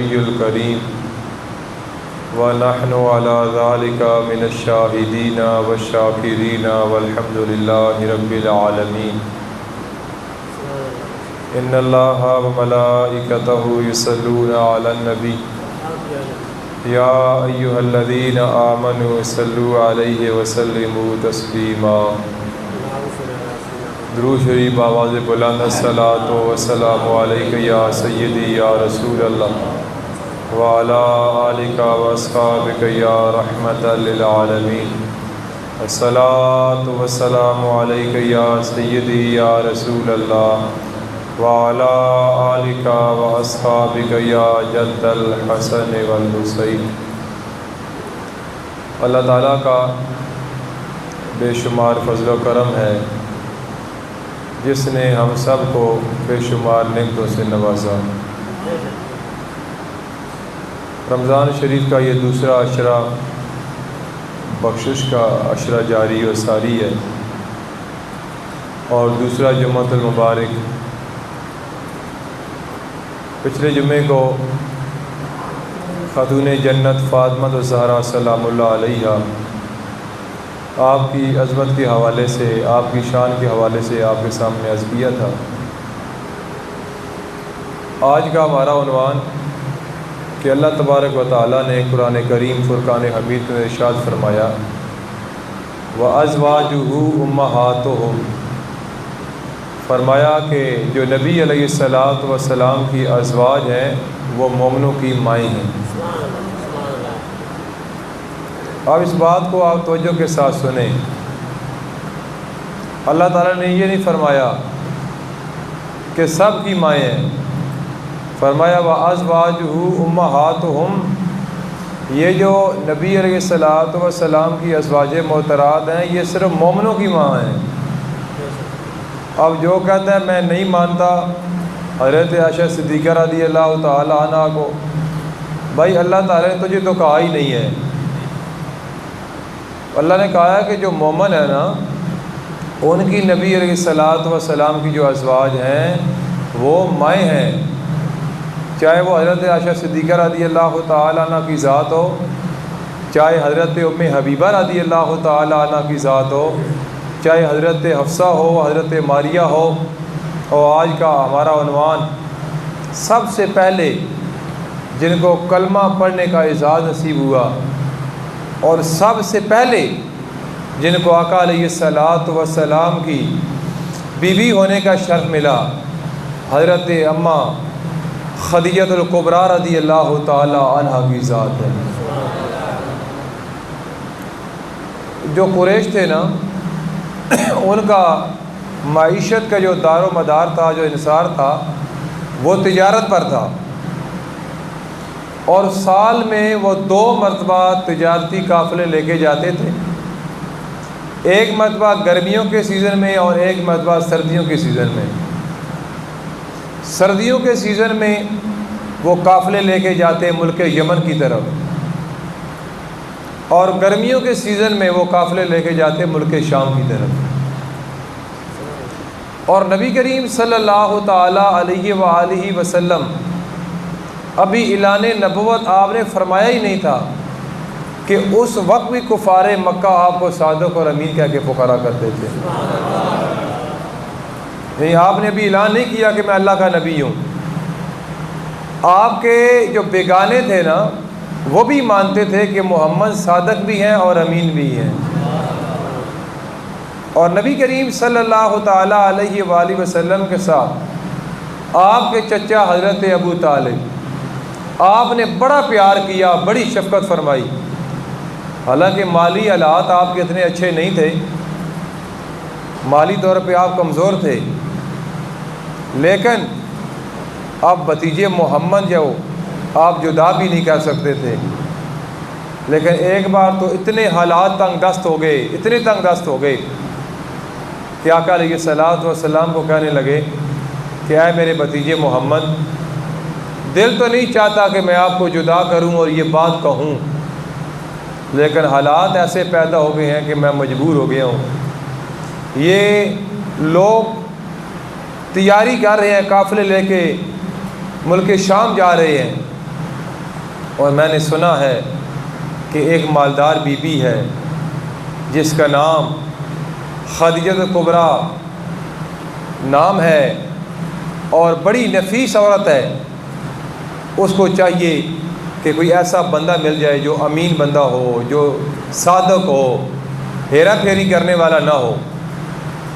الولي الكريم ونحن على ذلك من الشاهدين والشاكرين والحمد لله رب العالمين إن الله وملائكته يصلون على النبي يا أيها الذين آمنوا صلوا عليه وسلموا تسليما درود شریف آواز بلند الصلاۃ والسلام علیک یا سیدی یا رسول اللہ وعلی آلک واصحابک یا رحمۃ للعالمین الصلاۃ والسلام علیک یا سیدی یا رسول اللہ وعلی آلک واصحابک یا جد الحسن والحسین۔ اللہ تعالیٰ کا بے شمار فضل و کرم ہے جس نے ہم سب کو بے شمار نعمتوں سے نوازا۔ رمضان شریف کا یہ دوسرا عشرہ بخشش کا عشرہ جاری و ساری ہے اور دوسرا جمعۃ المبارک۔ پچھلے جمعے کو خاتون جنت فاطمہ الزہرا سلام اللہ علیہا آپ کی عظمت کے حوالے سے، آپ کی شان کے حوالے سے آپ کے سامنے عرض کیا تھا۔ آج کا ہمارا عنوان کہ اللہ تبارک و تعالیٰ نے قرآن کریم فرقان حمید میں ارشاد فرمایا وَأَزْوَاجُهُ أُمَّهَاتُهُمْ، فرمایا کہ جو نبی علیہ السلام کی ازواج ہیں وہ مومنوں کی مائیں ہیں۔ اب اس بات کو آپ توجہ کے ساتھ سنیں، اللہ تعالیٰ نے یہ نہیں فرمایا کہ سب کی مائیں ہیں، فرمایا وَأَزْوَاجُهُ أُمَّهَاتُهُمْ، یہ جو نبی علیہ السلام کی ازواج محترات ہیں یہ صرف مومنوں کی ماں ہیں۔ اب جو کہتا ہے میں نہیں مانتا حضرت عائشہ صدیقہ رضی اللہ تعالی عنہ کو، بھائی اللہ تعالیٰ نے تجھے تو کہا ہی نہیں ہے۔ اللہ نے کہا ہے کہ جو مومن ہے نا ان کی نبی علیہ السلام کی جو ازواج ہیں وہ مائیں ہیں، چاہے وہ حضرت عائشہ صدیقہ رضی اللہ تعالی عنہ کی ذات ہو، چاہے حضرت ام حبیبہ رضی اللہ تعالی عنہ کی ذات ہو، چاہے حضرت حفصہ ہو، حضرت ماریہ ہو۔ اور آج کا ہمارا عنوان سب سے پہلے جن کو کلمہ پڑھنے کا اعزاز نصیب ہوا اور سب سے پہلے جن کو آقا علیہ السلام کی بیوی ہونے کا شرف ملا، حضرت اماں خدیجہ الکبریٰ رضی اللہ تعالی عنہ کی ذات ہے۔ جو قریش تھے نا ان کا معیشت کا جو دار و مدار تھا، جو انحصار تھا وہ تجارت پر تھا، اور سال میں وہ 2 مرتبہ تجارتی قافلے لے کے جاتے تھے، ایک مرتبہ گرمیوں کے سیزن میں اور ایک مرتبہ سردیوں کے سیزن میں۔ سردیوں کے سیزن میں وہ قافلے لے کے جاتے ملک یمن کی طرف، اور گرمیوں کے سیزن میں وہ قافلے لے کے جاتے ملک شام کی طرف۔ اور نبی کریم صلی اللہ تعالی علیہ وآلہ وسلم ابھی اعلان نبوت آپ نے فرمایا ہی نہیں تھا کہ اس وقت بھی کفار مکہ آپ کو صادق اور امین کہہ کے پکارا کرتے تھے۔ نہیں، آپ نے ابھی اعلان نہیں کیا کہ میں اللہ کا نبی ہوں۔ آپ کے جو بیگانے تھے نا وہ بھی مانتے تھے کہ محمد صادق بھی ہیں اور امین بھی ہیں۔ اور نبی کریم صلی اللہ تعالی علیہ وآلہ وسلم کے ساتھ آپ کے چچا حضرت ابو طالب، آپ نے بڑا پیار کیا، بڑی شفقت فرمائی۔ حالانکہ مالی حالات آپ کے اتنے اچھے نہیں تھے، مالی طور پہ آپ کمزور تھے، لیکن آپ بھتیجے محمد جو آپ جدا بھی نہیں کر سکتے تھے۔ لیکن ایک بار تو اتنے حالات تنگ دست ہو گئے، اتنے تنگ دست ہو گئے کہ آقا علیہ السلام کو کہنے لگے کہ اے میرے بھتیجے محمد، دل تو نہیں چاہتا کہ میں آپ کو جدا کروں اور یہ بات کہوں، لیکن حالات ایسے پیدا ہو گئے ہیں کہ میں مجبور ہو گیا ہوں۔ یہ لوگ تیاری کر رہے ہیں، قافلے لے کے ملک شام جا رہے ہیں، اور میں نے سنا ہے کہ ایک مالدار بی بی ہے جس کا نام خدیجہ کبریٰ نام ہے اور بڑی نفیس عورت ہے. اس کو چاہیے کہ کوئی ایسا بندہ مل جائے جو امین بندہ ہو، جو صادق ہو، ہیرا پھیری کرنے والا نہ ہو.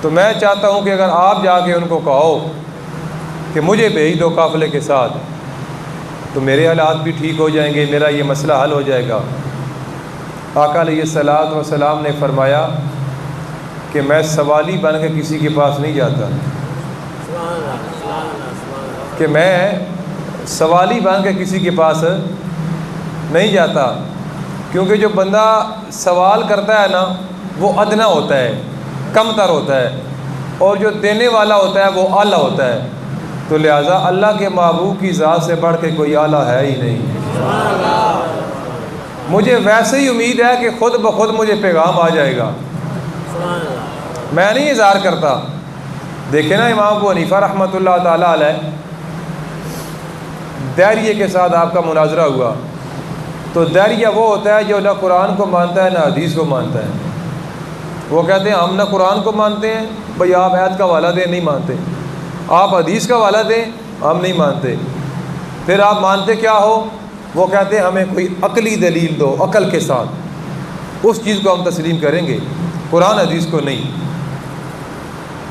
تو میں چاہتا ہوں کہ اگر آپ جا کے ان کو کہو کہ مجھے بھیج دو قافلے کے ساتھ، تو میرے حالات بھی ٹھیک ہو جائیں گے، میرا یہ مسئلہ حل ہو جائے گا. آقا علیہ الصلوۃ والسلام نے فرمایا کہ میں سوالی بن کے کسی کے پاس نہیں جاتا، کہ میں سوالی بن کے کسی کے پاس نہیں جاتا، کیونکہ جو بندہ سوال کرتا ہے نا وہ ادنا ہوتا ہے، کم تر ہوتا ہے، اور جو دینے والا ہوتا ہے وہ اعلیٰ ہوتا ہے. تو لہٰذا اللہ کے محبوب کی ذات سے بڑھ کے کوئی اعلیٰ ہے ہی نہیں. مجھے ویسے ہی امید ہے کہ خود بخود مجھے پیغام آ جائے گا، میں نہیں اظہار کرتا. دیکھیں نا امام ابو حنیفہ رحمۃ اللہ تعالیٰ علیہ، داہریے کے ساتھ آپ کا مناظرہ ہوا. تو داہریہ وہ ہوتا ہے جو نہ قرآن کو مانتا ہے نہ حدیث کو مانتا ہے. وہ کہتے ہیں ہم نہ قرآن کو مانتے ہیں، بھئی آپ آیت کا حوالہ دیں، نہیں مانتے. آپ حدیث کا حوالہ دیں، ہم نہیں مانتے. پھر آپ مانتے کیا ہو؟ وہ کہتے ہیں ہمیں کوئی عقلی دلیل دو، عقل کے ساتھ اس چیز کو ہم تسلیم کریں گے، قرآن حدیث کو نہیں.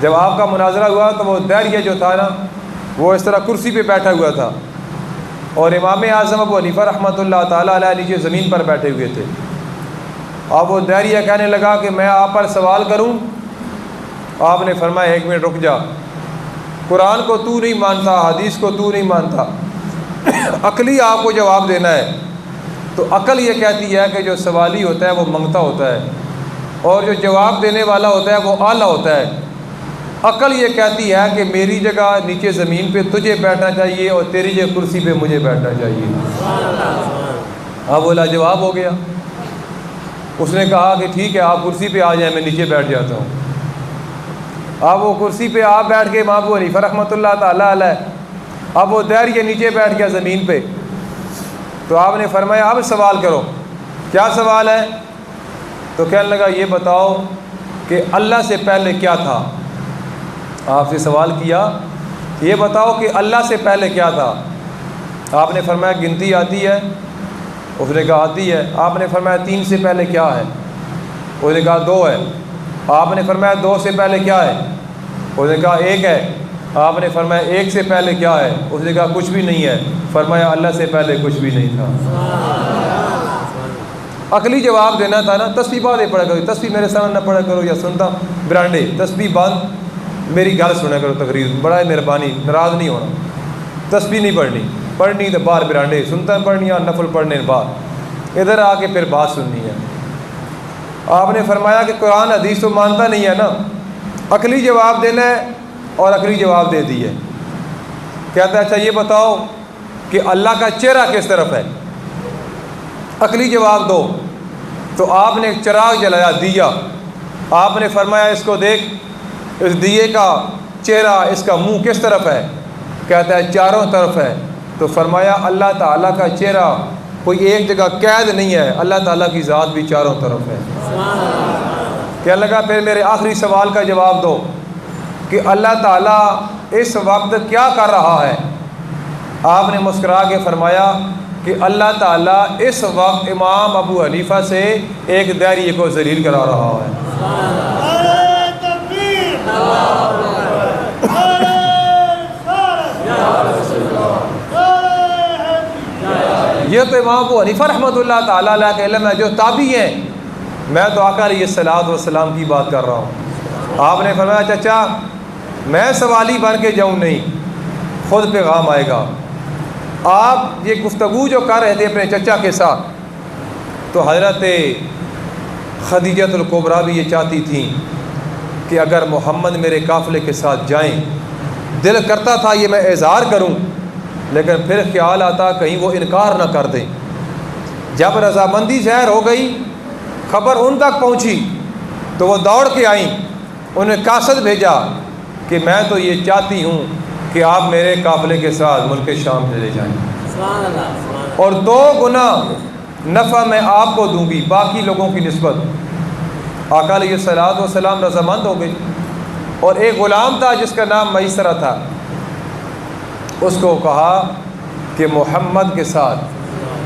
جب آپ کا مناظرہ ہوا تو وہ داہریہ جو تھا نا وہ اس طرح کرسی پہ بیٹھا ہوا تھا، اور امام اعظم ابو حنیفہ رحمۃ اللہ تعالیٰ علیہ نیچے زمین پر بیٹھے ہوئے تھے. اب وہ داہریہ کہنے لگا کہ میں آپ پر سوال کروں. آپ نے فرمایا 1 منٹ رک جا، قرآن کو تو نہیں مانتا، حدیث کو تو نہیں مانتا، عقلی آپ کو جواب دینا ہے. تو عقل یہ کہتی ہے کہ جو سوالی ہوتا ہے وہ منگتا ہوتا ہے، اور جو جواب دینے والا ہوتا ہے وہ اعلیٰ ہوتا ہے. عقل یہ کہتی ہے کہ میری جگہ نیچے زمین پہ تجھے بیٹھنا چاہیے اور تیری جگہ کرسی پہ مجھے بیٹھنا چاہیے. اب وہ لاجواب ہو گیا. اس نے کہا کہ ٹھیک ہے آپ کرسی پہ آ جائیں، میں نیچے بیٹھ جاتا ہوں. اب وہ کرسی پہ آپ بیٹھ کے امام ابو حنیفہ رحمۃ اللہ تعالیٰ علیہ، اب وہ داہریہ نیچے بیٹھ گیا زمین پہ. تو آپ نے فرمایا اب سوال کرو. کیا سوال ہے؟ تو کہنے لگا یہ بتاؤ کہ اللہ سے پہلے کیا تھا. آپ سے سوال کیا یہ بتاؤ کہ اللہ سے پہلے کیا تھا. آپ نے فرمایا گنتی آتی ہے؟ اس نے کہا آتی ہے. آپ نے فرمایا 3 سے پہلے کیا ہے؟ اس نے کہا 2 ہے. آپ نے فرمایا 2 سے پہلے کیا ہے؟ اس نے کہا 1 ہے. آپ نے فرمایا 1 سے پہلے کیا ہے؟ اس نے کہا کچھ بھی نہیں ہے. فرمایا اللہ سے پہلے کچھ بھی نہیں تھا. عقلی جواب دینا تھا نا. تسبیح بعد پڑھا کرو، تسبیح میرے سامنے نہ پڑھا کرو، یا سنتا برانڈے تسبیح بعد میری گل سنا کرو. تقریر بڑا مہربانی، ناراض نہیں ہونا. تسبیح نہیں پڑھنی تو باہر برانڈے سنتا پڑھنی، اور نفل پڑھنے بعد ادھر آ کے پھر بات سننی ہے. آپ نے فرمایا کہ قرآن حدیث تو مانتا نہیں ہے نا، عقلی جواب دینا ہے، اور عقلی جواب دے دی ہے. کہتا ہے اچھا یہ بتاؤ کہ اللہ کا چہرہ کس طرف ہے. عقلی جواب دو. تو آپ نے ایک چراغ جلایا، دیا. آپ نے فرمایا اس کو دیکھ، اس دیے کا چہرہ، اس کا منہ کس طرف ہے؟ کہتا ہے چاروں طرف ہے. تو فرمایا اللہ تعالیٰ کا چہرہ کوئی ایک جگہ قید نہیں ہے، اللہ تعالیٰ کی ذات بھی چاروں طرف ہے. کہنے لگا پھر میرے آخری سوال کا جواب دو کہ اللہ تعالیٰ اس وقت کیا کر رہا ہے. آپ نے مسکرا کے فرمایا کہ اللہ تعالیٰ اس وقت امام ابو حنیفہ سے ایک داہریے کو ذلیل کرا رہا ہے. یہ تو امام ابو حنیفہ رحمۃ اللہ تعالیٰ علیہ کے علم ہے، جو تابعی ہیں. میں تو آقا علیہ الصلوۃ والسلام کی بات کر رہا ہوں. آپ نے فرمایا چچا میں سوالی بن کے جاؤں نہیں، خود پیغام آئے گا. آپ یہ گفتگو جو کر رہے تھے اپنے چچا کے ساتھ، تو حضرت خدیجہ الکبریٰ بھی یہ چاہتی تھیں کہ اگر محمد میرے قافلے کے ساتھ جائیں. دل کرتا تھا یہ میں اظہار کروں، لیکن پھر خیال آتا کہیں وہ انکار نہ کر دیں. جب رضامندی ظاہر ہو گئی، خبر ان تک پہنچی، تو وہ دوڑ کے آئیں. انہیں قاصد بھیجا کہ میں تو یہ چاہتی ہوں کہ آپ میرے قافلے کے ساتھ ملک شام چلے جائیں. اور 2 گنا نفع میں آپ کو دوں گی باقی لوگوں کی نسبت۔ آقا علیہ الصلوۃ والسلام رضامند ہو گئے، اور ایک غلام تھا جس کا نام میسرہ تھا، اس کو کہا کہ محمد کے ساتھ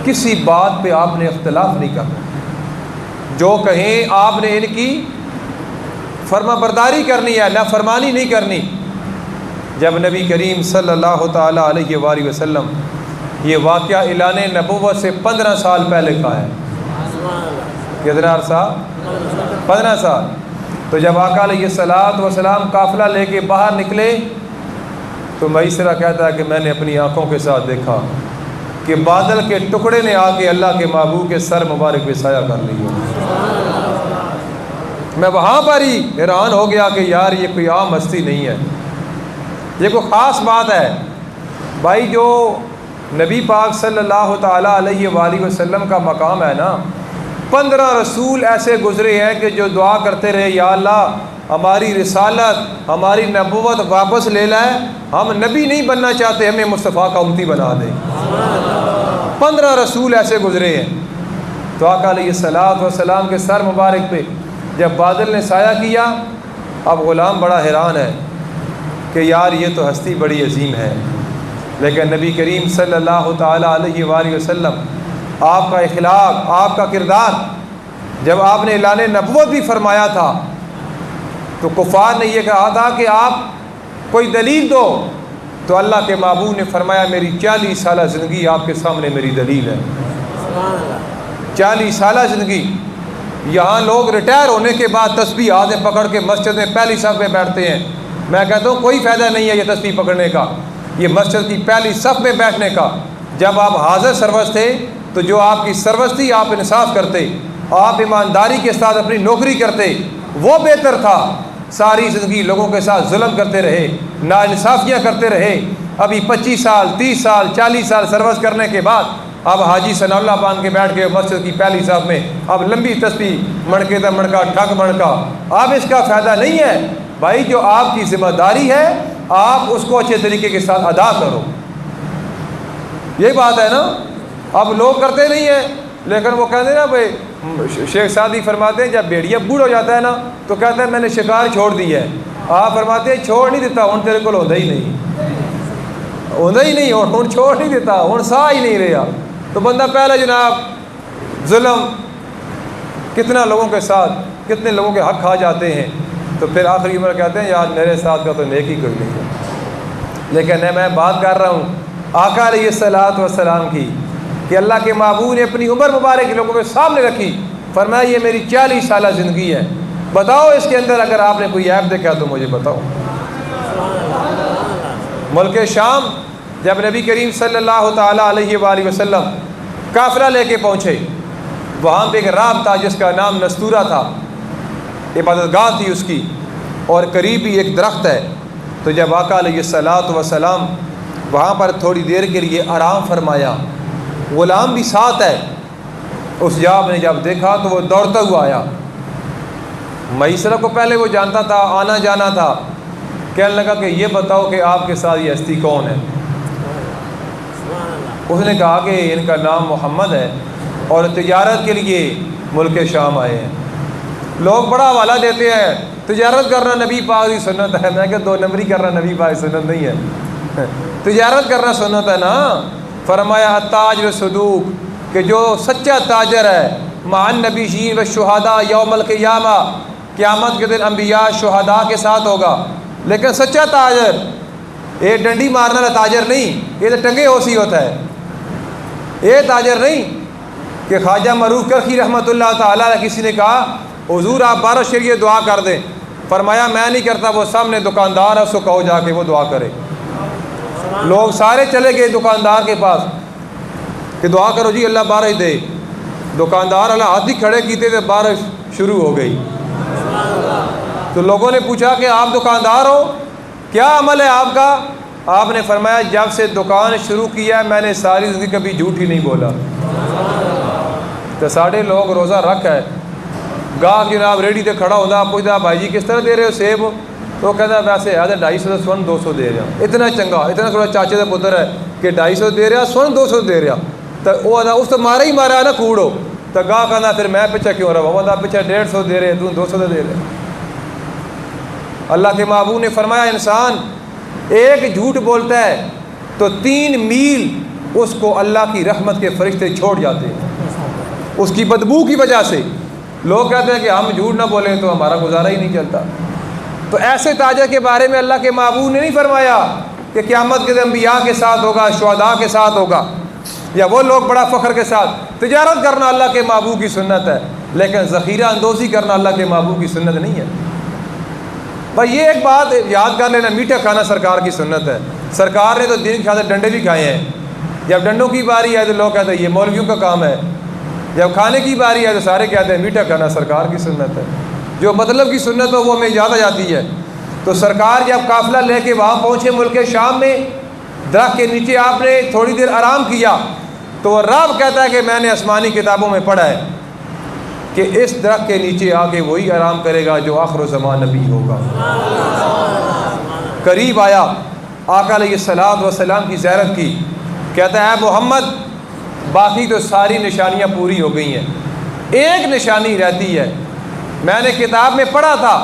کسی بات پہ آپ نے اختلاف نہیں کرنا، جو کہیں آپ نے ان کی فرما برداری کرنی ہے، نافرمانی نہیں کرنی۔ جب نبی کریم صلی اللہ تعالیٰ علیہ وآلہ وسلم، یہ واقعہ اعلان نبوت سے 15 سال پہلے کا ہے، کتنا عرصہ؟ 15 سال۔ تو جب آقا علیہ الصلوۃ والسلام قافلہ لے کے باہر نکلے تو میسرہ کہتا ہے کہ میں نے اپنی آنکھوں کے ساتھ دیکھا کہ بادل کے ٹکڑے نے آ کے اللہ کے محبوب کے سر مبارک پہ سایہ کر لیا۔ میں وہاں پر ہی حیران ہو گیا کہ یار یہ کوئی عام ہستی نہیں ہے، یہ کوئی خاص بات ہے۔ بھائی جو نبی پاک صلی اللہ تعالیٰ علیہ وآلہ وسلم کا مقام ہے نا، 15 رسول ایسے گزرے ہیں کہ جو دعا کرتے رہے، یا اللہ ہماری رسالت ہماری نبوت واپس لے لائے، ہم نبی نہیں بننا چاہتے، ہمیں مصطفیٰ کا امتی بنا دے۔ 15 رسول ایسے گزرے ہیں۔ تو آقا علیہ الصلوۃ والسلام کے سر مبارک پہ جب بادل نے سایہ کیا، اب غلام بڑا حیران ہے کہ یار یہ تو ہستی بڑی عظیم ہے، لیکن نبی کریم صلی اللہ تعالیٰ علیہ وآلہ وسلم، آپ کا اخلاق، آپ کا کردار، جب آپ نے اعلان نبوت بھی فرمایا تھا تو کفار نے یہ کہا تھا کہ آپ کوئی دلیل دو، تو اللہ کے محبوب نے فرمایا میری 40 سالہ زندگی آپ کے سامنے میری دلیل ہے۔ 40 سالہ زندگی۔ یہاں لوگ ریٹائر ہونے کے بعد تسبیح ہاتھ میں پکڑ کے مسجد میں پہلی صف میں بیٹھتے ہیں، میں کہتا ہوں کوئی فائدہ نہیں ہے یہ تسبیح پکڑنے کا، یہ مسجد کی پہلی صف میں بیٹھنے کا۔ جب آپ حاضر سروس تھے تو جو آپ کی سروس تھی، آپ انصاف کرتے، آپ ایمانداری کے ساتھ اپنی نوکری کرتے، وہ بہتر تھا۔ ساری زندگی لوگوں کے ساتھ ظلم کرتے رہے، ناانصافیاں کرتے رہے، ابھی 25 سال 30 سال 40 سال سروس کرنے کے بعد اب حاجی ثناء اللہ باندھ کے بیٹھ کے مسجد کی پہلی صف میں اب لمبی تسبیح مڑکے دا مڑکا ٹھگ مڑکا، اب اس کا فائدہ نہیں ہے۔ بھائی جو آپ کی ذمہ داری ہے آپ اس کو اچھے طریقے کے ساتھ ادا کرو، یہی بات ہے نا۔ اب لوگ کرتے نہیں ہیں، لیکن وہ کہتے ہیں نا بھائی، شیخ سعدی فرماتے ہیں جب بھیڑیا بوڑھ ہو جاتا ہے نا تو کہتا ہے میں نے شکار چھوڑ دی ہے۔ آپ فرماتے ہیں چھوڑ نہیں دیتا، ہوں تیرے کو ہوتا ہی نہیں، ہوتا ہی نہیں، ہوں چھوڑ نہیں دیتا، ہوں سا ہی نہیں رہا۔ تو بندہ پہلے جناب ظلم کتنا لوگوں کے ساتھ، کتنے لوگوں کے حق کھا جاتے ہیں، تو پھر آخری عمر کہتے ہیں یار میرے ساتھ کا تو نیک ہی کوئی نہیں ہے۔ لیکن میں بات کر رہا ہوں آقا علیہ الصلوۃ والسلام کی، کہ اللہ کے محبوب نے اپنی عمر مبارک لوگوں کے سامنے رکھی، فرمایا یہ میری 40 سالہ زندگی ہے، بتاؤ اس کے اندر اگر آپ نے کوئی عیب دیکھا تو مجھے بتاؤ۔ ملک شام جب نبی کریم صلی اللہ تعالیٰ علیہ وآلہ وسلم قافلہ لے کے پہنچے، وہاں پہ ایک راہ تھا جس کا نام نستورہ تھا، عبادت گاہ تھی اس کی، اور قریب ہی ایک درخت ہے۔ تو جب آقا علیہ الصلوۃ والسلام وہاں پر تھوڑی دیر کے لیے آرام فرمایا، غلام بھی ساتھ ہے، اس جاب نے جب دیکھا تو وہ دوڑتا ہوا آیا۔ میسرہ کو پہلے وہ جانتا تھا، آنا جانا تھا، کہنے لگا کہ یہ بتاؤ کہ آپ کے ساتھ یہ ہستی کون ہے؟ اس نے کہا کہ ان کا نام محمد ہے اور تجارت کے لیے ملک شام آئے ہیں۔ لوگ بڑا حوالہ دیتے ہیں تجارت کرنا نبی پاک کی سنت ہے، میں کہ 2 نمبری کرنا نبی پاک کی سنت نہیں ہے، تجارت کرنا سنت ہے نا۔ فرمایا التاجر صدوق، کہ جو سچا تاجر ہے، مع النبیین والشہداء یوم القیامہ، قیامت کے دن انبیاء شہداء کے ساتھ ہوگا۔ لیکن سچا تاجر یہ ڈنڈی مارنے والا تاجر نہیں، یہ تو ٹنگے ہوسی ہوتا ہے، یہ تاجر نہیں۔ کہ خواجہ معروف کرخی رحمۃ اللہ تعالیٰ کسی نے کہا حضور آپ 12 شریعہ دعا کر دیں، فرمایا میں نہیں کرتا، وہ سامنے دکاندار ہے اس کو کہو جا کے وہ دعا کرے۔ لوگ سارے چلے گئے دکاندار کے پاس کہ دعا کرو جی اللہ بارش دے، دکاندار اللہ ہاتھ ہی کھڑے کیتے تھے، بارش شروع ہو گئی۔ تو لوگوں نے پوچھا کہ آپ دکاندار ہو، کیا عمل ہے آپ کا؟ آپ نے فرمایا جب سے دکان شروع کیا ہے میں نے ساری زندگی کبھی جھوٹ ہی نہیں بولا۔ تو ساڑھے لوگ روزہ رکھ ہے، گاہ جناب ریڈی تے کھڑا ہوتا، پوچھتا بھائی جی کس طرح دے رہے ہو سیب؟ تو کہتا ویسے ہے 250 سن 200 دے رہا، اتنا چنگا، اتنا تھوڑا چاچے کا پتر ہے کہ 250 دے رہا سن 200 دے رہا تو وہ اس تو مارا ہی مارا نا کوڑو تو گاہ کہنا پھر میں پیچھے کیوں رہا وہ پیچھے 150 دے رہے تو 200 دے رہے. اللہ کے محبوب نے فرمایا انسان ایک جھوٹ بولتا ہے تو 3 میل اس کو اللہ کی رحمت کے فرشتے چھوڑ جاتے ہیں اس کی بدبو کی وجہ سے. لوگ کہتے ہیں کہ ہم جھوٹ نہ بولیں تو ہمارا گزارا ہی نہیں چلتا. تو ایسے تاجر کے بارے میں اللہ کے محبوب نے نہیں فرمایا کہ قیامت کے دن انبیاء کے ساتھ ہوگا, شہداء کے ساتھ ہوگا, یا وہ لوگ بڑا فخر کے ساتھ. تجارت کرنا اللہ کے محبوب کی سنت ہے, لیکن ذخیرہ اندوزی کرنا اللہ کے محبوب کی سنت نہیں ہے. بھائی یہ ایک بات یاد کر لینا, میٹھا کھانا سرکار کی سنت ہے. سرکار نے تو دین کے خاطر ڈنڈے بھی کھائے ہیں. جب ڈنڈوں کی باری ہے تو لوگ کہتے ہیں یہ مولویوں کا کام ہے. جب کھانے کی باری ہے تو سارے کہتے ہیں میٹھا کھانا سرکار کی سنت ہے. جو مطلب کی سنت ہو وہ ہمیں یاد آ جاتی ہے. تو سرکار جب قافلہ لے کے وہاں پہنچے ملک شام میں, درخت کے نیچے آپ نے تھوڑی دیر آرام کیا تو وہ رب کہتا ہے کہ میں نے آسمانی کتابوں میں پڑھا ہے کہ اس درخت کے نیچے آ کے وہی آرام کرے گا جو آخر الزمان نبی ہوگا. قریب آیا, آقا علیہ الصلوۃ والسلام کی زیارت کی, کہتا ہے اے محمد باقی تو ساری نشانیاں پوری ہو گئی ہیں, ایک نشانی رہتی ہے. میں نے کتاب میں پڑھا تھا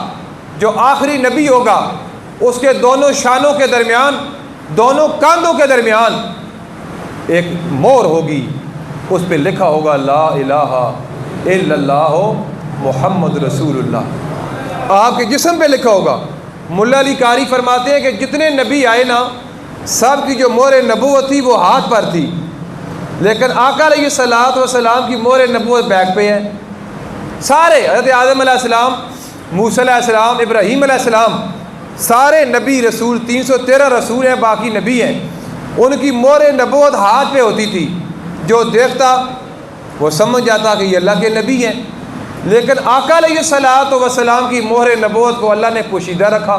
جو آخری نبی ہوگا اس کے دونوں شانوں کے درمیان, دونوں کاندھوں کے درمیان ایک مور ہوگی, اس پہ لکھا ہوگا لا الہ الا اللہ محمد رسول اللہ. آپ کے جسم پہ لکھا ہوگا. ملا علی قاری فرماتے ہیں کہ جتنے نبی آئے نا سب کی جو مہر نبوت تھی وہ ہاتھ پر تھی, لیکن آقا علیہ الصلوۃ والسلام کی مہر نبوت بیک پہ ہے. سارے حضرت آدم علیہ السلام, موسیٰ علیہ السلام, ابراہیم علیہ السلام, سارے نبی رسول 313 رسول ہیں, باقی نبی ہیں. ان کی مہر نبوت ہاتھ پہ ہوتی تھی. جو دیکھتا وہ سمجھ جاتا کہ یہ اللہ کے نبی ہیں. لیکن آقا علیہ الصلوۃ والسلام کی مہر نبوت کو اللہ نے پوشیدہ رکھا,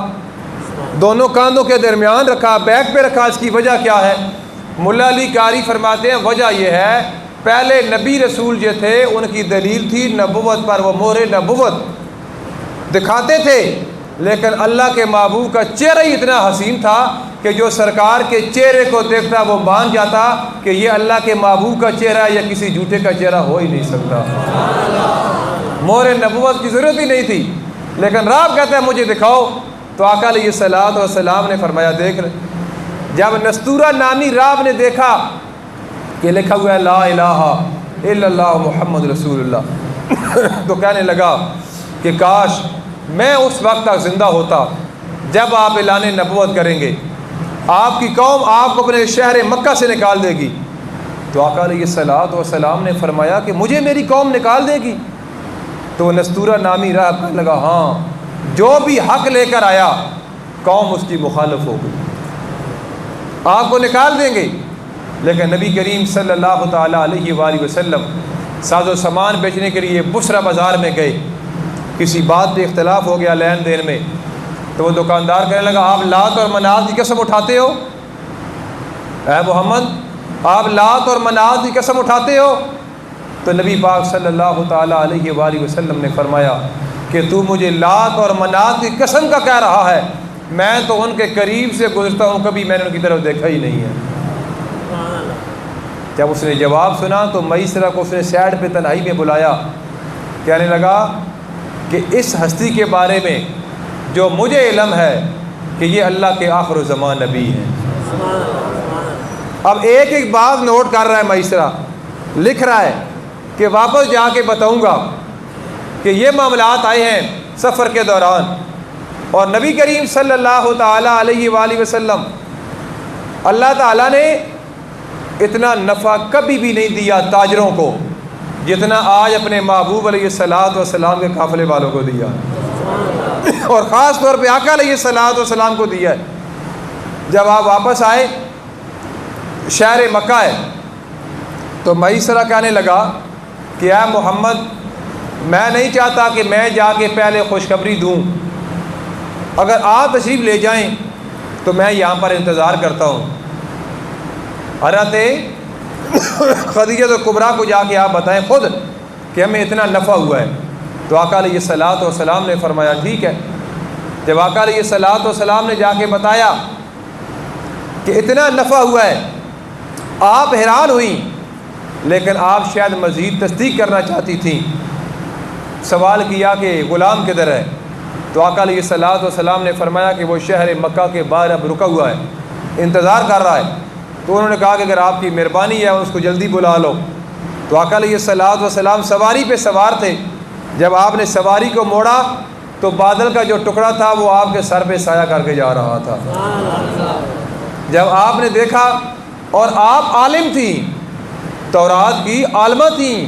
دونوں کاندھوں کے درمیان رکھا, بیک پہ رکھا. اس کی وجہ کیا ہے؟ ملا علی قاری فرماتے ہیں وجہ یہ ہے پہلے نبی رسول جو تھے ان کی دلیل تھی نبوت پر, وہ مہر نبوت دکھاتے تھے, لیکن اللہ کے محبوب کا چہرہ ہی اتنا حسین تھا کہ جو سرکار کے چہرے کو دیکھتا وہ مان جاتا کہ یہ اللہ کے محبوب کا چہرہ یا کسی جھوٹے کا چہرہ ہو ہی نہیں سکتا. مہر نبوت کی ضرورت ہی نہیں تھی, لیکن رب کہتا ہے مجھے دکھاؤ. تو آقا علیہ الصلوۃ والسلام نے فرمایا دیکھ. جب نستورہ نامی راب نے دیکھا کہ لکھا ہوا ہے لا الہ الا اللہ محمد رسول اللہ تو کہنے لگا کہ کاش میں اس وقت تک زندہ ہوتا جب آپ اعلان نبوت کریں گے, آپ کی قوم آپ کو اپنے شہر مکہ سے نکال دے گی. تو آقا علیہ الصلوۃ والسلام نے فرمایا کہ مجھے میری قوم نکال دے گی؟ تو نستورہ نامی راہ کہنے لگا ہاں جو بھی حق لے کر آیا قوم اس کی مخالف ہو گئی, آپ کو نکال دیں گے. لیکن نبی کریم صلی اللہ تعالیٰ علیہ وآلہ وسلم ساز و سامان بیچنے کے لیے بسرا بازار میں گئے. کسی بات پہ اختلاف ہو گیا لین دین میں, تو وہ دکاندار کہنے لگا آپ لات اور منات کی قسم اٹھاتے ہو؟ اے محمد آپ لات اور منات کی قسم اٹھاتے ہو؟ تو نبی پاک صلی اللہ تعالیٰ علیہ وآلہ وسلم نے فرمایا کہ تو مجھے لات اور منات کی قسم کا کہہ رہا ہے, میں تو ان کے قریب سے گزرتا ہوں, کبھی میں نے ان کی طرف دیکھا ہی نہیں ہے. جب اس نے جواب سنا تو میسرہ کو اس نے سائڈ پہ تنہائی میں بلایا, کہنے لگا کہ اس ہستی کے بارے میں جو مجھے علم ہے کہ یہ اللہ کے آخر الزمان نبی ہیں. اب ایک ایک بات نوٹ کر رہا ہے میسرہ, لکھ رہا ہے کہ واپس جا کے بتاؤں گا کہ یہ معاملات آئے ہیں سفر کے دوران, اور نبی کریم صلی اللہ تعالیٰ علیہ وآلہ وسلم اللہ تعالیٰ نے اتنا نفع کبھی بھی نہیں دیا تاجروں کو جتنا آج اپنے محبوب علیہ الصلوۃ والسلام کے قافلے والوں کو دیا, اور خاص طور پہ آقا علیہ الصلوۃ والسلام کو دیا ہے. جب آپ واپس آئے شہر مکہ ہے تو میسرہ کہنے لگا کہ اے محمد میں نہیں چاہتا کہ میں جا کے پہلے خوشخبری دوں, اگر آپ تشریف لے جائیں تو میں یہاں پر انتظار کرتا ہوں. حضرت خدیجہ کبریٰ کو جا کے آپ بتائیں خود کہ ہمیں اتنا نفع ہوا ہے. تو آقا علیہ الصلوۃ والسلام نے فرمایا ٹھیک ہے. جب آقا علیہ الصلوۃ والسلام نے جا کے بتایا کہ اتنا نفع ہوا ہے آپ حیران ہوئیں، لیکن آپ شاید مزید تصدیق کرنا چاہتی تھیں۔ سوال کیا کہ غلام کدھر ہے؟ تو آقا علیہ الصلوۃ والسلام نے فرمایا کہ وہ شہر مکہ کے باہر اب رکا ہوا ہے، انتظار کر رہا ہے۔ تو انہوں نے کہا کہ اگر آپ کی مہربانی ہے اس کو جلدی بلا لو۔ تو آقا علیہ الصلوۃ والسلام سواری پہ سوار تھے۔ جب آپ نے سواری کو موڑا تو بادل کا جو ٹکڑا تھا وہ آپ کے سر پہ سایہ کر کے جا رہا تھا۔ جب آپ نے دیکھا، اور آپ عالم تھیں، تورات کی عالمہ تھیں،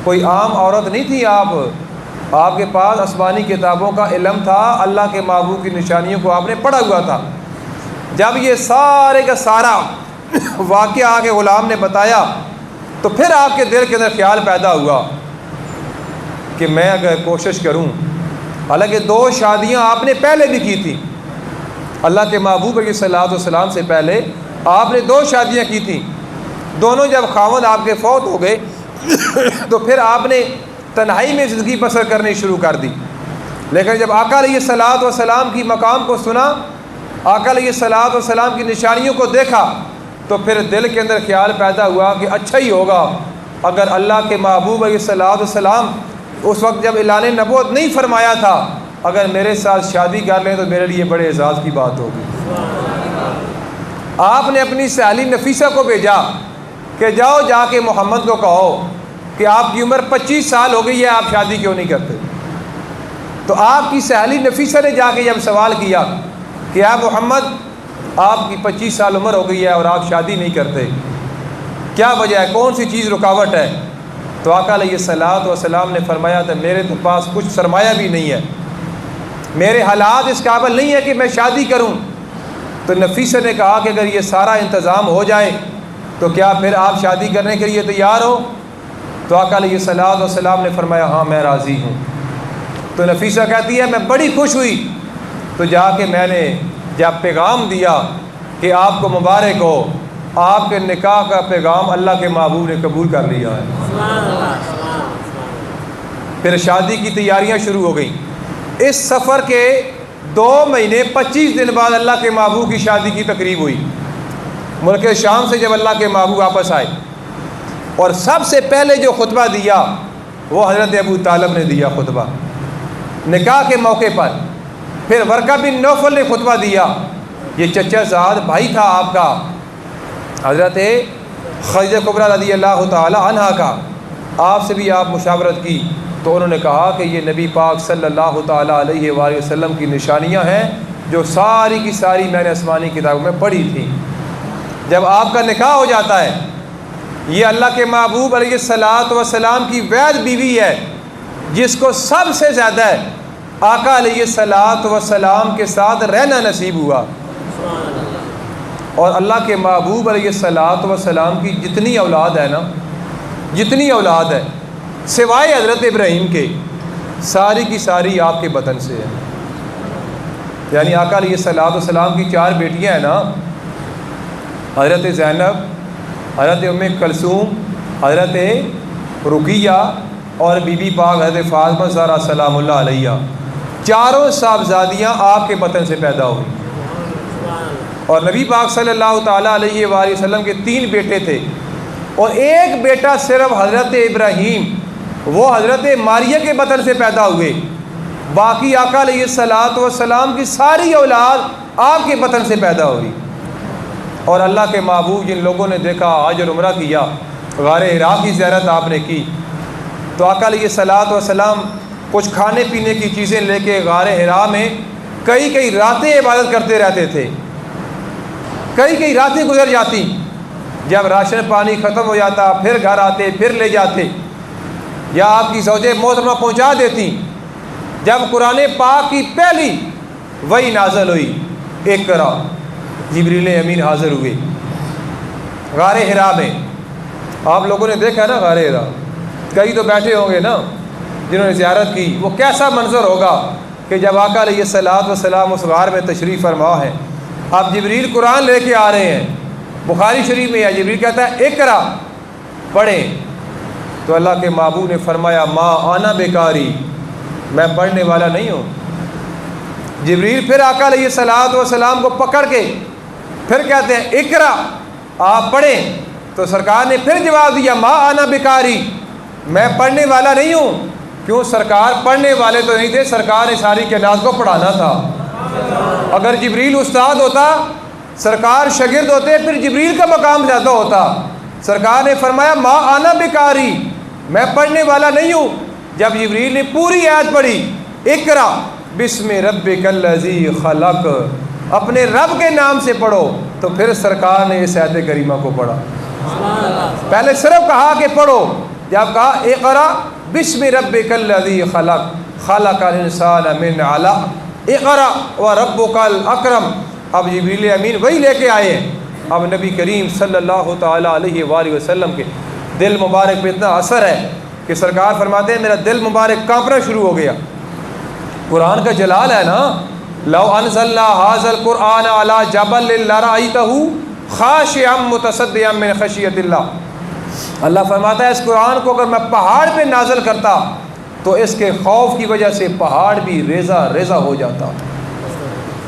کوئی عام عورت نہیں تھی آپ کے پاس آسمانی کتابوں کا علم تھا، اللہ کے محبوب کی نشانیوں کو آپ نے پڑھا ہوا تھا۔ جب یہ سارے کا سارا واقعہ آ کے غلام نے بتایا تو پھر آپ کے دل کے اندر خیال پیدا ہوا کہ میں اگر کوشش کروں، حالانکہ 2 شادیاں آپ نے پہلے بھی کی تھیں، اللہ کے محبوب علیہ الصلوۃ والسلام سے پہلے آپ نے 2 شادیاں کی تھیں۔ دونوں جب خاوند آپ کے فوت ہو گئے تو پھر آپ نے تنہائی میں زندگی بسر کرنی شروع کر دی۔ لیکن جب آقا علیہ الصلوۃ والسلام کی مقام کو سنا، آقا علیہ الصلوۃ والسلام کی نشانیوں کو دیکھا، تو پھر دل کے اندر خیال پیدا ہوا کہ اچھا ہی ہوگا اگر اللہ کے محبوب علیہ الصلوۃ والسلام اس وقت جب اعلان نبوت نہیں فرمایا تھا، اگر میرے ساتھ شادی کر لیں تو میرے لیے بڑے اعزاز کی بات ہوگی۔ آپ نے اپنی سہیلی نفیسہ کو بھیجا کہ جاؤ جا کے محمد کو کہو کہ آپ کی عمر 25 سال ہو گئی ہے، آپ شادی کیوں نہیں کرتے؟ تو آپ کی سہیلی نفیسہ نے جا کے جب سوال کیا کہ آپ محمد، آپ کی 25 سال عمر ہو گئی ہے اور آپ شادی نہیں کرتے، کیا وجہ ہے؟ کون سی چیز رکاوٹ ہے؟ تو آقا علیہ الصلوۃ والسلام نے فرمایا تھا میرے تو پاس کچھ سرمایہ بھی نہیں ہے، میرے حالات اس قابل نہیں ہے کہ میں شادی کروں۔ تو نفیسہ نے کہا کہ اگر یہ سارا انتظام ہو جائے تو کیا پھر آپ شادی کرنے کے لیے تیار ہو؟ تو آقا علیہ الصلوۃ والسلام نے فرمایا ہاں میں راضی ہوں۔ تو نفیسہ کہتی ہے میں بڑی خوش ہوئی، تو جا کے میں نے جب پیغام دیا کہ آپ کو مبارک ہو، آپ کے نکاح کا پیغام اللہ کے محبوب نے قبول کر لیا ہے۔ پھر شادی کی تیاریاں شروع ہو گئیں۔ اس سفر کے 2 مہینے 25 دن بعد اللہ کے محبوب کی شادی کی تقریب ہوئی۔ ملک شام سے جب اللہ کے محبوب واپس آئے، اور سب سے پہلے جو خطبہ دیا وہ حضرت ابو طالب نے دیا خطبہ نکاح کے موقع پر۔ پھر ورقہ بن نوفل نے خطبہ دیا، یہ چچا زاد بھائی تھا آپ کا، حضرت خدیجہ کبریٰ رضی اللہ تعالی عنہا کا، آپ سے بھی آپ مشاورت کی۔ تو انہوں نے کہا کہ یہ نبی پاک صلی اللہ تعالی علیہ وآلہ وسلم کی نشانیاں ہیں جو ساری کی ساری میں نے آسمانی کتابوں میں پڑھی تھیں۔ جب آپ کا نکاح ہو جاتا ہے، یہ اللہ کے محبوب علیہ الصلوۃ والسلام کی وید بیوی ہے جس کو سب سے زیادہ آقا علیہ الصلوۃ والسلام کے ساتھ رہنا نصیب ہوا۔ اور اللہ کے محبوب علیہ الصلوۃ والسلام کی جتنی اولاد ہے نا، جتنی اولاد ہے سوائے حضرت ابراہیم کے، ساری کی ساری آپ کے بطن سے ہے۔ یعنی آقا علیہ الصلوۃ والسلام کی 4 بیٹیاں ہیں نا، حضرت زینب، حضرت ام کلثوم، حضرت رقیہ اور بی بی پاک حضرت فاطمہ زہرا سلام اللہ علیہ، 4 صاحبزادیاں آپ کے بطن سے پیدا ہوئی۔ اور نبی پاک صلی اللہ تعالیٰ علیہ وآلہ وسلم کے 3 بیٹے تھے، اور ایک بیٹا صرف حضرت ابراہیم، وہ حضرت ماریہ کے بطن سے پیدا ہوئے۔ باقی آقا علیہ الصلوۃ والسلام کی ساری اولاد آپ کے بطن سے پیدا ہوئی۔ اور اللہ کے محبوب جن لوگوں نے دیکھا، حج اور عمرہ کیا، غار حرا کی زیارت آپ نے کی، تو آقا علیہ الصلوۃ والسلام کچھ کھانے پینے کی چیزیں لے کے غار حرا میں کئی راتیں عبادت کرتے رہتے تھے، کئی راتیں گزر جاتی۔ جب راشن پانی ختم ہو جاتا پھر گھر آتے، پھر لے جاتے، یا آپ کی زوجہ محترمہ پہنچا دیتی۔ جب قرآن پاک کی پہلی وحی نازل ہوئی، اقرا، جبریل امین حاضر ہوئے غار حرا میں۔ آپ لوگوں نے دیکھا نا غار حرا، کئی تو بیٹھے ہوں گے نا جنہوں نے زیارت کی، وہ کیسا منظر ہوگا کہ جب آقا علیہ الصلوۃ والسلام اس غار میں تشریف فرما ہے، اب جبریل قرآن لے کے آ رہے ہیں، بخاری شریف میں ہے، جبریل کہتا ہے اقرا، پڑھیں، تو اللہ کے محبوب نے فرمایا ما انا بیکاری، میں پڑھنے والا نہیں ہوں۔ جبریل پھر آقا علیہ الصلوۃ والسلام کو پکڑ کے پھر کہتے ہیں اقرا، آپ پڑھیں۔ تو سرکار نے پھر جواب دیا ما انا بکاری، میں پڑھنے والا نہیں ہوں۔ کیوں؟ سرکار پڑھنے والے تو نہیں تھے، سرکار نے ساری کائنات کو پڑھانا تھا۔ اگر جبریل استاد ہوتا، سرکار شاگرد ہوتے، پھر جبریل کا مقام زیادہ ہوتا۔ سرکار نے فرمایا ما انا بکاری، میں پڑھنے والا نہیں ہوں۔ جب جبریل نے پوری آیت پڑھی اقرا بسم ربک الذی خلق، اپنے رب کے نام سے پڑھو، تو پھر سرکار نے اس آیت کریمہ کو پڑھا۔ پہلے صرف کہا کہ پڑھو، جب کہا اقرا بسم ربک الذی خلق خلق الانسان من علق اقرا وربک الاکرم۔ اب جبریل امین وہی لے کے آئے ہیں۔ اب نبی کریم صلی اللہ تعالیٰ علیہ وآلہ وسلم کے دل مبارک پہ اتنا اثر ہے کہ سرکار فرماتے ہیں میرا دل مبارک کانپنا شروع ہو گیا۔ قرآن کا جلال ہے نا، لو انزلنا ھذا القرآن علی جبل لرأیتہ خاشعا متصدعا من خشیۃ اللہ۔ اللہ فرماتا ہے اس قرآن کو اگر میں پہاڑ پہ نازل کرتا تو اس کے خوف کی وجہ سے پہاڑ بھی ریزہ ریزہ ہو جاتا،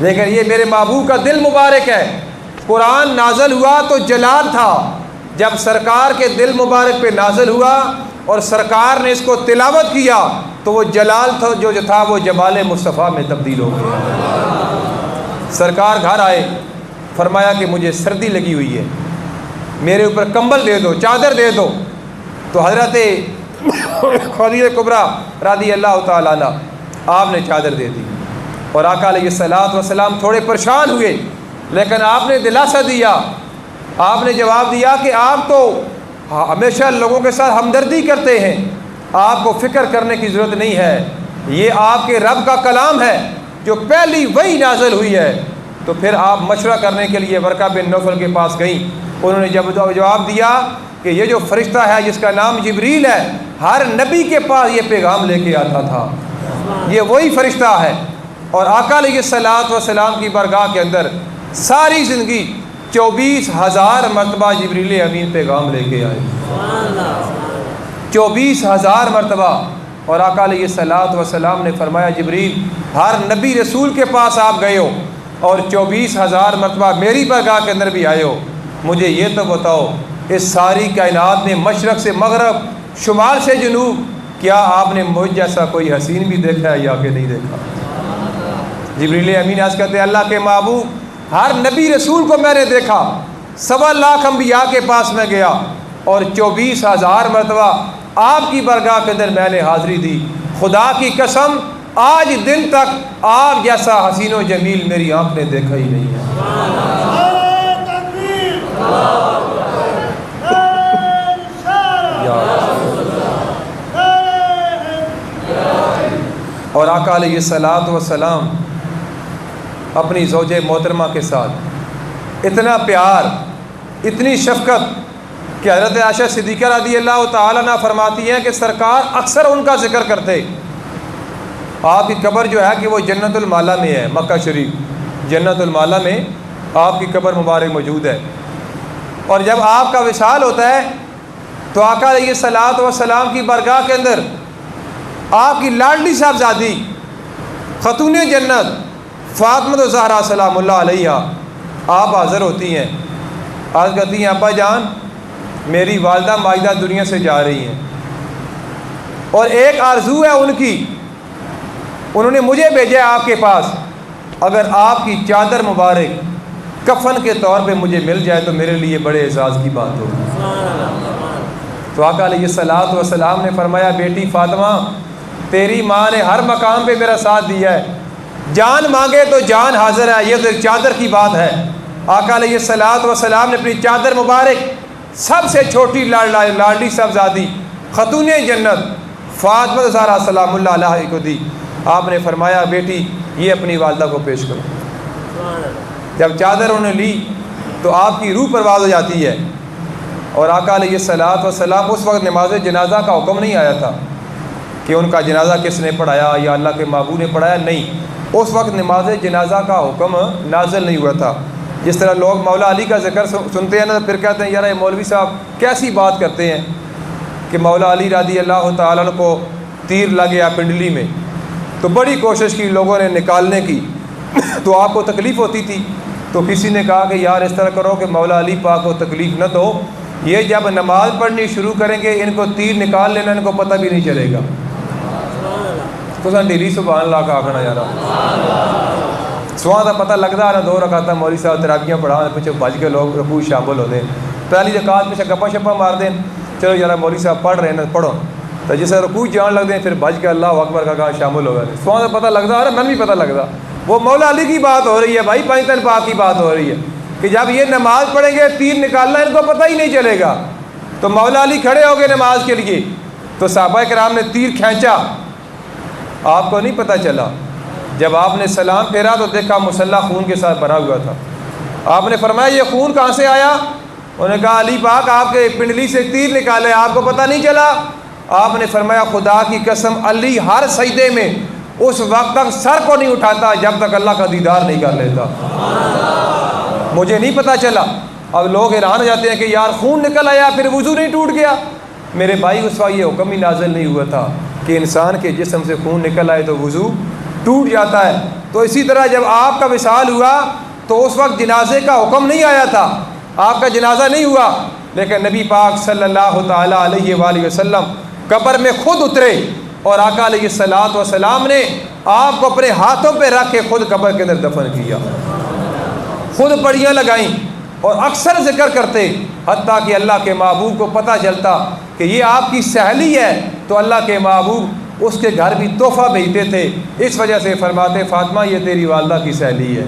لیکن یہ میرے محبوب کا دل مبارک ہے۔ قرآن نازل ہوا تو جلال تھا، جب سرکار کے دل مبارک پہ نازل ہوا اور سرکار نے اس کو تلاوت کیا تو وہ جلال تھا جو تھا وہ جمال مصطفیٰ میں تبدیل ہو گیا۔ سرکار گھر آئے، فرمایا کہ مجھے سردی لگی ہوئی ہے، میرے اوپر کمبل دے دو، چادر دے دو۔ تو حضرت خدیجہ کبریٰ رضی اللہ تعالیٰ عنہ آپ نے چادر دے دی، اور آقا علیہ الصلوۃ والسلام تھوڑے پریشان ہوئے، لیکن آپ نے دلاسا دیا، آپ نے جواب دیا کہ آپ تو ہمیشہ لوگوں کے ساتھ ہمدردی کرتے ہیں، آپ کو فکر کرنے کی ضرورت نہیں ہے، یہ آپ کے رب کا کلام ہے جو پہلی وحی نازل ہوئی ہے۔ تو پھر آپ مشورہ کرنے کے لیے ورقہ بن نوفل کے پاس گئیں، انہوں نے جب جواب دیا کہ یہ جو فرشتہ ہے جس کا نام جبریل ہے، ہر نبی کے پاس یہ پیغام لے کے آتا تھا، یہ وہی فرشتہ ہے۔ اور آقا علیہ الصلوۃ والسلام کی بارگاہ کے اندر ساری زندگی 24,000 مرتبہ جبریل امین پیغام لے کے آئے، 24,000 مرتبہ۔ اور آقا علیہ الصلوۃ والسلام نے فرمایا جبریل ہر نبی رسول کے پاس آپ گئے ہو اور 24,000 مرتبہ میری بارگاہ کے اندر بھی آئے ہو، مجھے یہ تو بتاؤ اس ساری کائنات میں مشرق سے مغرب، شمال سے جنوب، کیا آپ نے مجھ جیسا کوئی حسین بھی دیکھا ہے یا کہ نہیں دیکھا؟ جبریل امین عرض کہتے ہیں اللہ کے محبوب ہر نبی رسول کو میں نے دیکھا، 1.25 لاکھ انبیاء کے پاس میں گیا اور 24,000 مرتبہ آپ کی بارگاہ کے اندر میں نے حاضری دی، خدا کی قسم آج دن تک آپ جیسا حسین و جمیل میری آنکھ نے دیکھا ہی نہیں ہے۔ اور آقا علیہ الصلوۃ والسلام اپنی زوجہ محترمہ کے ساتھ اتنا پیار، اتنی شفقت کہ حضرت عائشہ صدیقہ رضی اللہ تعالیٰ عنہ فرماتی ہیں کہ سرکار اکثر ان کا ذکر کرتے۔ آپ کی قبر جو ہے کہ وہ جنت المالا میں ہے، مکہ شریف جنت المالا میں آپ کی قبر مبارک موجود ہے۔ اور جب آپ کا وصال ہوتا ہے تو آقا علیہ الصلوۃ والسلام کی بارگاہ کے اندر آپ کی لاڈلی صاحبزادی خاتون جنت فاطمہ الزہرا سلام اللہ علیہ آپ حاضر ہوتی ہیں، آج کہتی ہیں ابا جان میری والدہ ماجدہ دنیا سے جا رہی ہیں اور ایک آرزو ہے ان کی، انہوں نے مجھے بھیجا آپ کے پاس، اگر آپ کی چادر مبارک کفن کے طور پہ مجھے مل جائے تو میرے لیے بڑے اعزاز کی بات ہوگی۔ تو آقا علیہ الصلوۃ والسلام نے فرمایا بیٹی فاطمہ تیری ماں نے ہر مقام پہ میرا ساتھ دیا ہے، جان مانگے تو جان حاضر ہے، یہ تو چادر کی بات ہے۔ آقا علیہ الصلوۃ والسلام نے اپنی چادر مبارک سب سے چھوٹی لاڈلی صاحبزادی خاتون جنت فاطمہ الزہرا سلام اللہ علیہ کو دی۔ آپ نے فرمایا بیٹی یہ اپنی والدہ کو پیش کرو۔ جب چادر انہوں نے لی تو آپ کی روح پرواز ہو جاتی ہے، اور آقا علیہ الصلوۃ والسلام اس وقت نماز جنازہ کا حکم نہیں آیا تھا کہ ان کا جنازہ کس نے پڑھایا یا اللہ کے محبوب نے پڑھایا، نہیں، اس وقت نماز جنازہ کا حکم نازل نہیں ہوا تھا۔ جس طرح لوگ مولا علی کا ذکر سنتے ہیں نا پھر کہتے ہیں یار یہ مولوی صاحب کیسی بات کرتے ہیں کہ مولا علی رضی اللہ تعالیٰ عنہ کو تیر لگ گیا پنڈلی میں، تو بڑی کوشش کی لوگوں نے نکالنے کی، تو آپ کو تکلیف ہوتی تھی، تو کسی نے کہا کہ یار اس طرح کرو کہ مولا علی پاک کو تکلیف نہ دو، یہ جب نماز پڑھنی شروع کریں گے ان کو تیر نکال لینا، ان کو پتہ بھی نہیں چلے گا۔ تو ڈیلی سبحان اللہ کا آخنا یار سواں کا پتہ لگتا ہے نا، 2 رکعتاں مولوی صاحب تراویحاں پڑھا پیچھے بج کے لوگ رکوع شامل ہوتے ہیں، پہلی رکعت پیچھے گپا شپا مار دیں، چلو یار مولوی صاحب پڑھ رہے ہیں پڑھو، تو جسے رکوع جان لگتے ہیں پھر بج کے اللہ اکبر کا کہاں شامل ہو گئے، سواں کا پتہ لگتا ہے، میں بھی پتہ لگتا، وہ مولا علی کی بات ہو رہی ہے بھائی، پنجتن پاک کی بات ہو رہی ہے کہ جب یہ نماز پڑھیں گے تیر نکالنا ان کو پتہ ہی نہیں چلے گا۔ تو مولا علی کھڑے ہو گئے نماز کے لیے، تو صحابہ کرام نے تیر کھینچا، آپ کو نہیں پتہ چلا، جب آپ نے سلام پھیرا تو دیکھا مسلح خون کے ساتھ بھرا ہوا تھا۔ آپ نے فرمایا یہ خون کہاں سے آیا؟ انہوں نے کہا علی پاک آپ کے پنڈلی سے تیر نکالے، آپ کو پتہ نہیں چلا؟ آپ نے فرمایا خدا کی قسم علی ہر سجدے میں اس وقت تک سر کو نہیں اٹھاتا جب تک اللہ کا دیدار نہیں کر لیتا۔ مجھے نہیں پتہ چلا۔ اب لوگ حیران ہو جاتے ہیں کہ یار خون نکل آیا پھر وضو نہیں ٹوٹ گیا۔ میرے بھائی اس وقت یہ حکم ہی نازل نہیں ہوا تھا کہ انسان کے جسم سے خون نکل آئے تو وضو ٹوٹ جاتا ہے۔ تو اسی طرح جب آپ کا وصال ہوا تو اس وقت جنازے کا حکم نہیں آیا تھا، آپ کا جنازہ نہیں ہوا، لیکن نبی پاک صلی اللہ تعالیٰ علیہ وآلہ وسلم قبر میں خود اترے اور آقا علیہ الصلوۃ والسلام نے آپ کو اپنے ہاتھوں پہ رکھ کے خود قبر کے اندر دفن کیا، خود پڑیاں لگائیں اور اکثر ذکر کرتے، حتیٰ کہ اللہ کے محبوب کو پتہ چلتا کہ یہ آپ کی سہیلی ہے تو اللہ کے محبوب اس کے گھر بھی تحفہ بھیجتے تھے، اس وجہ سے فرماتے فاطمہ یہ تیری والدہ کی سہیلی ہے۔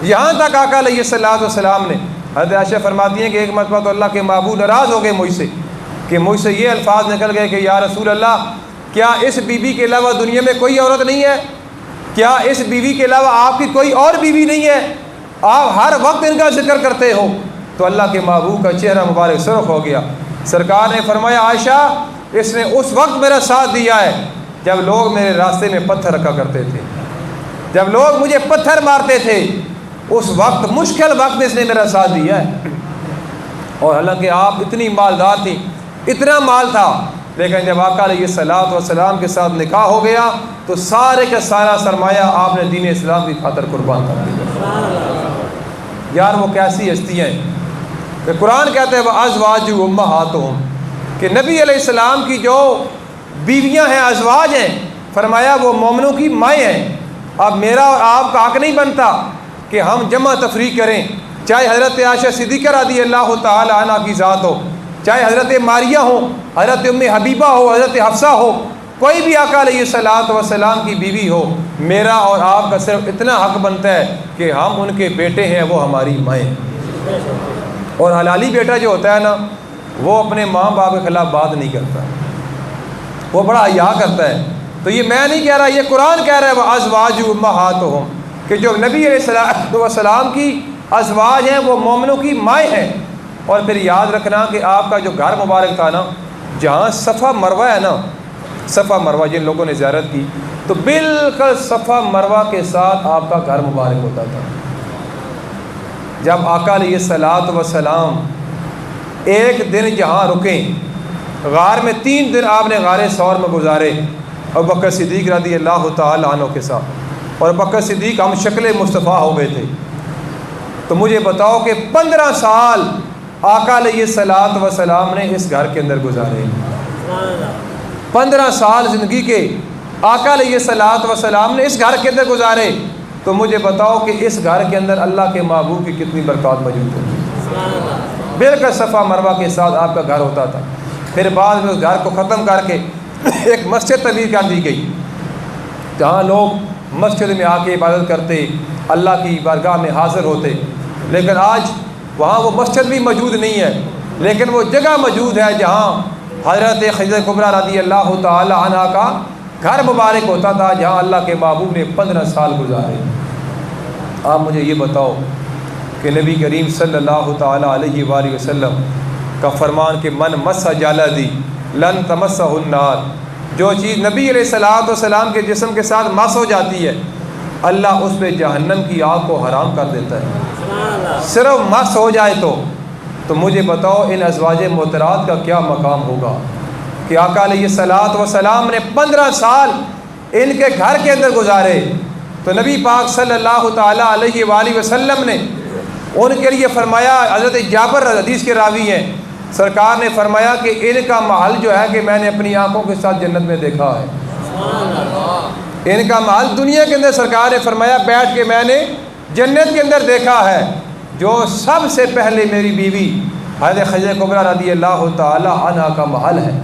یہاں تک آقا علیہ الصلوۃ والسلام نے، حضرت عائشہ فرماتی ہیں کہ ایک مرتبہ تو اللہ کے محبوب ناراض ہو گئے مجھ سے، کہ مجھ سے یہ الفاظ نکل گئے کہ یا رسول اللہ کیا اس بیوی کے علاوہ دنیا میں کوئی عورت نہیں ہے؟ کیا اس بیوی کے علاوہ آپ کی کوئی اور بیوی نہیں ہے؟ آپ ہر وقت ان کا ذکر کرتے ہو۔ تو اللہ کے محبوب کا چہرہ مبارک سرخ ہو گیا۔ سرکار نے فرمایا عائشہ اس نے اس وقت میرا ساتھ دیا ہے جب لوگ میرے راستے میں پتھر رکھا کرتے تھے، جب لوگ مجھے پتھر مارتے تھے اس وقت مشکل وقت اس نے میرا ساتھ دیا ہے۔ اور حالانکہ آپ اتنی مالدار تھی، اتنا مال تھا، لیکن جب آقا علیہ الصلوۃ والسلام کے ساتھ نکاح ہو گیا تو سارے کا سارا سرمایہ آپ نے دین اسلام کی خاطر قربان کر دیا۔ یار وہ کیسی ہستیاں ہیں کہ قرآن کہتے ہیں وَأَزْوَاجُهُ أُمَّهَاتُهُمْ کہ نبی علیہ السلام کی جو بیویاں ہیں، ازواج ہیں، فرمایا وہ مومنوں کی مائیں ہیں۔ اب میرا اور آپ کا حق نہیں بنتا کہ ہم جمع تفریق کریں، چاہے حضرت عائشہ صدیقہ رضی اللہ تعالی عنہ کی ذات ہو، چاہے حضرت ماریہ ہو، حضرت ام حبیبہ ہو، حضرت حفصہ ہو، کوئی بھی آقا علیہ الصلوۃ والسلام کی بیوی ہو، میرا اور آپ کا صرف اتنا حق بنتا ہے کہ ہم ان کے بیٹے ہیں، وہ ہماری مائیں۔ اور حلالی بیٹا جو ہوتا ہے نا وہ اپنے ماں باپ کے خلاف بات نہیں کرتا، وہ بڑا حیا کرتا ہے۔ تو یہ میں نہیں کہہ رہا، یہ قرآن کہہ رہا ہے وَأَزْوَاجُهُ أُمَّهَاتُهُمْ کہ جو نبی علیہ الصلوۃ والسلام کی ازواج ہیں وہ مومنوں کی مائیں ہیں۔ اور پھر یاد رکھنا کہ آپ کا جو گھر مبارک تھا نا، جہاں صفا مروہ ہے نا، صفا مروہ جن لوگوں نے زیارت کی تو بالکل صفا مروہ کے ساتھ آپ کا گھر مبارک ہوتا تھا۔ جب آقا علیہ الصلوۃ والسلام ایک دن جہاں رکیں، غار میں 3 دن آپ نے غار ثور میں گزارے ابوبکر صدیق رضی اللہ تعالی عنہ کے ساتھ، اور ابوبکر صدیق ہم شکل مصطفیٰ ہو گئے تھے۔ تو مجھے بتاؤ کہ 15 سال آقا علیہ الصلوۃ والسلام نے اس گھر کے اندر گزارے، 15 سال زندگی کے آقا علیہ الصلوۃ والسلام نے اس گھر کے اندر گزارے۔ تو مجھے بتاؤ کہ اس گھر کے اندر اللہ کے محبوب کی کتنی برکات موجود ہے۔ بالکل صفا مروہ کے ساتھ آپ کا گھر ہوتا تھا۔ پھر بعد میں اس گھر کو ختم کر کے ایک مسجد تعمیر کر دی گئی جہاں لوگ مسجد میں آ کے عبادت کرتے، اللہ کی بارگاہ میں حاضر ہوتے۔ لیکن آج وہاں وہ مسجد بھی موجود نہیں ہے، لیکن وہ جگہ موجود ہے جہاں حضرت خدیجہ کبریٰ رضی اللہ تعالی عنہ کا گھر مبارک ہوتا تھا، جہاں اللہ کے محبوب نے 15 سال گزارے۔ آپ مجھے یہ بتاؤ کہ نبی کریم صلی اللہ تعالی علیہ وآلہ وسلم کا فرمان کہ من مس جلدی لن تمسہ النار، جو چیز نبی علیہ الصلوۃ والسلام کے جسم کے ساتھ مس ہو جاتی ہے اللہ اس پہ جہنم کی آگ کو حرام کر دیتا ہے، صرف مس ہو جائے تو مجھے بتاؤ ان ازواج محترات کا کیا مقام ہوگا کہ آقا علیہ الصلوۃ والسلام نے 15 سال ان کے گھر کے اندر گزارے۔ تو نبی پاک صلی اللہ تعالیٰ علیہ وآلہ وسلم نے ان کے لیے فرمایا، حضرت جابر حدیث کے راوی ہیں، سرکار نے فرمایا کہ ان کا محل جو ہے کہ میں نے اپنی آنکھوں کے ساتھ جنت میں دیکھا ہے۔ ان کا محل دنیا کے اندر سرکار نے فرمایا بیٹھ کے میں نے جنت کے اندر دیکھا ہے، جو سب سے پہلے میری بیوی حضرت خدیجہ کبریٰ رضی اللہ تعالی عنہا کا محل ہے۔